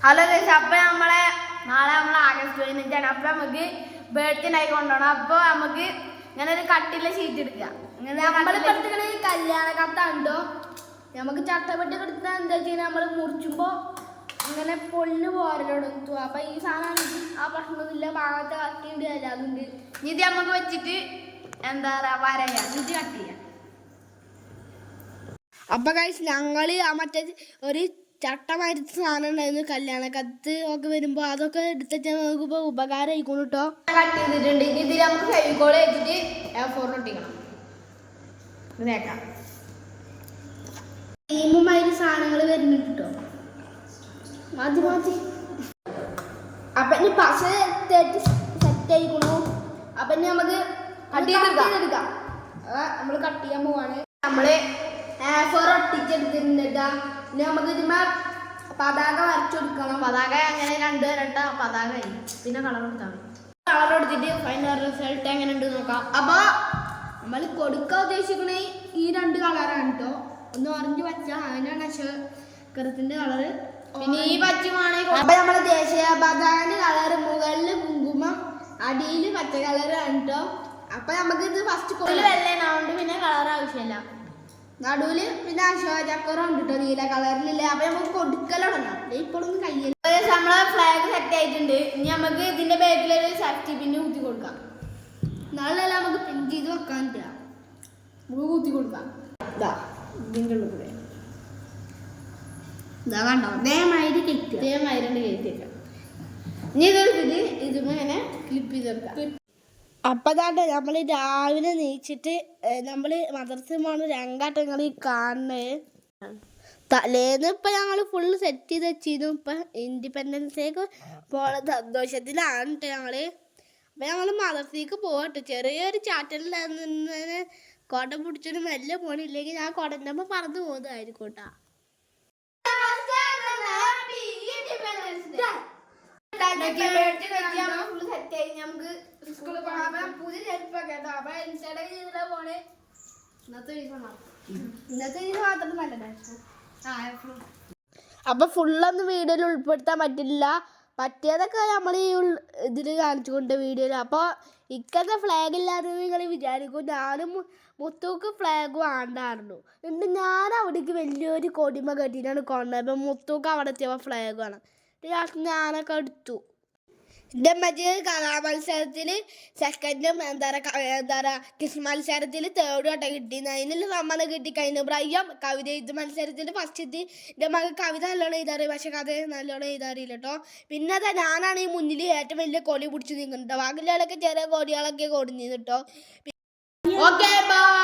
Hello guys, അപ്പോൾ നമ്മളെ നാളെ ആഗസ്റ്റ് 15 അപ്പോൾ നമുക്ക് ബർത്ത്ഡേ ആയി കൊണ്ടുപോകണം. അപ്പോൾ നമുക്ക് ഇങ്ങനെ ഒരു കട്ടിലെ ഷീറ്റ് എടുക്കുക. നമ്മളിപ്പോൾ കല്യാണ കത്താണ്ടോ നമുക്ക് ചട്ടപ്പെട്ടി എടുത്താൽ എന്താ വെച്ചാൽ നമ്മൾ മുറിച്ചുമ്പോൾ ഇങ്ങനെ പൊളിഞ്ഞു പോരലോടുത്തു. അപ്പം ഈ സാധനം ആ പ്രശ്നമൊന്നുമില്ല, ഭാഗത്തെ കട്ടിയുണ്ട് അതുണ്ട്. ഇത് നമുക്ക് വെച്ചിട്ട് എന്താ പറയുക വരയാം, ഇത് കട്ട് ചെയ്യാം. അപ്പം കഴിച്ച് ഞങ്ങൾ ആ മറ്റേ ഒരു ചട്ടമായിട്ട് സാധനം ഉണ്ടായിരുന്നു കല്യാണ കത്ത് ഒക്കെ വരുമ്പോൾ അതൊക്കെ എടുത്തിട്ട് നമുക്കിപ്പോൾ ഉപകാരം ആയിക്കോളൂ കേട്ടോ. കട്ട് ചെയ്തിട്ടുണ്ട്. ഇനി ഇതിൽ നമുക്ക് ഫെവിക്കോൾ വെച്ചിട്ട് A4 ഒട്ടിക്കണം. ഇതേക്കാം ടീമുമായിട്ട് സാധനങ്ങൾ വരുന്നുണ്ട് കേട്ടോ. മതി മതി. അപ്പം ഇനി പശ സെറ്റ് ആയിക്കണു. അപ്പം ഇനി നമുക്ക് കട്ട് ചെയ്തെടുക്കാം. നമ്മൾ കട്ട് ചെയ്യാൻ പോവാണ്. നമ്മൾ A4 ഒട്ടിച്ചെടുത്തിട്ടുണ്ട് കേട്ടോ. ഇനി നമുക്ക് ഇതിന്മേ പതാക വരച്ചെടുക്കണം. പതാക അങ്ങനെ 2 ഇരട്ട പതാക പിന്നെ കളർ കൊടുത്താൽ മതി. കളർ കൊടുത്തിട്ട് ഫൈനൽ റിസൾട്ട് എങ്ങനെ ഉണ്ട് നോക്കാം. അപ്പോൾ നമ്മൾ കൊടുക്കാൻ ഉദ്ദേശിക്കുന്ന ഈ 2 കളറാണ് കേട്ടോ. ഒന്ന് ഓറഞ്ച് പച്ച, അതിനാണ് അശോകരത്തിൻ്റെ കളറ്. പിന്നെ ഈ പച്ചമാണ്. അപ്പം നമ്മുടെ ദേശീയ പതാകൻ്റെ കളറ് മുകളിൽ കുങ്കുമം, അടിയിൽ പച്ച കളറാണ് കേട്ടോ. അപ്പം നമുക്കിത് ഫസ്റ്റ് വെള്ളേനാവുണ്ട്, പിന്നെ കളർ ആവശ്യമില്ല. നടുവിൽ പിന്നെ അശോക ചക്രം ഉണ്ട് കേട്ടോ, നീല കളറിലില്ല. അപ്പം നമുക്ക് കൊടുക്കലുടങ്ങാം. ഇപ്പോഴൊന്നും കയ്യിൽ നമ്മളെ ഫ്ലാഗ് സെറ്റ് ആയിട്ടുണ്ട്. ഇനി നമുക്ക് ഇതിന്റെ ബാക്കിലൊരു സേഫ്റ്റി പിന്നെ കുത്തി കൊടുക്കാം. നാളെ നമുക്ക് പിൻ ചെയ്ത് വെക്കാൻ പറ്റില്ല, നമുക്ക് കുത്തി കൊടുക്കാം. ഇതാ ഇതിൻ്റെ ഉള്ളിൽ കൂടെ ഇതാ കണ്ടോ, ദയമായിട്ട് കെട്ടുക. ഇതേമാതിരി കയറ്റിയേക്കാം. ഇനി ഇതെടുത്തിട്ട് ഇതിങ്ങനെ ക്ലിപ്പ് ചെയ്ത് വെക്കാം. അപ്പം താണ്ട് നമ്മൾ രാവിലെ നീച്ചിട്ട് നമ്മൾ മദ്രസയിൽ പോകണ രംഗാട്ടങ്ങൾ ഈ കാണുന്നത്. തലേന്ന് ഇപ്പം ഞങ്ങൾ ഫുള്ള് സെറ്റ് ചെയ്ത് വെച്ചിരുന്നു. ഇപ്പം ഇൻഡിപെൻഡൻസ് ഡേക്ക് പോണ സന്തോഷത്തിലാണ് കേട്ടോ ഞങ്ങൾ. അപ്പം ഞങ്ങൾ മദ്രസയിലേക്ക് പോകട്ടെ. ചെറിയൊരു ചാറ്റലിൽ കുട പിടിച്ചൊരു മെല്ലെ പോണില്ലെങ്കിൽ ഞാൻ കുടൻ്റെ അമ്മ പറന്ന് പോകുന്നതായിരിക്കും കേട്ടോ. പുതിയ ചെരുപ്പൊക്കെ കേട്ടോ. അപ്പം ഇൻസ്റ്റയുടെ ഇതിലാ പോണേ. ഇന്നത്തെ ദിവസം മാത്രം നല്ലതായിരുന്നു. അപ്പം ഫുള്ളൊന്നും വീഡിയോയിൽ ഉൾപ്പെടുത്താൻ പറ്റില്ല. പറ്റിയതൊക്കെ നമ്മൾ ഈ ഇതിൽ കാണിച്ചുകൊണ്ട് വീഡിയോയിൽ. അപ്പോൾ ഇക്കത്തെ ഫ്ലാഗ് ഇല്ലാതെ നിങ്ങൾ വിചാരിക്കും ഞാനും മുത്തൂക്ക് ഫ്ലാഗ് വേണ്ടായിരുന്നു. എന്നിട്ട് ഞാൻ അവിടേക്ക് വലിയൊരു കൊടിമ കെട്ടിയിട്ടാണ് കൊണ്ടത്. അപ്പം മുത്തൂക്ക് അവിടെ എത്തിയപ്പോൾ ഫ്ലാഗ് വേണം. ഞാനൊക്കെ എടുത്തു. എൻ്റെ മറ്റേ കലാമത്സരത്തിൽ സെക്കൻഡും എന്താ പറയുക ക്വിസ് മത്സരത്തിൽ 3rd വട്ടം കിട്ടിയിരുന്നു. അതിനുള്ള സമ്മാനം കിട്ടി. കഴിഞ്ഞ പ്രായം കവിത എഴുത്ത് മത്സരത്തിൽ ഫസ്റ്റ് എത്തി. എൻ്റെ മകൾ കവിത നല്ലോണം എഴുതാറിയും പക്ഷെ കഥ നല്ലോണം എഴുതാറിയില്ല കേട്ടോ. പിന്നെ അതാ ഞാനാണ് ഈ മുന്നിൽ ഏറ്റവും വലിയ കൊടി പിടിച്ച് നിൽക്കുന്നത്. ബാക്കിയുള്ളവരൊക്കെ ചെറിയ കൊടികളൊക്കെ കൊടുഞ്ഞിരുന്നു കേട്ടോ. Okay bye.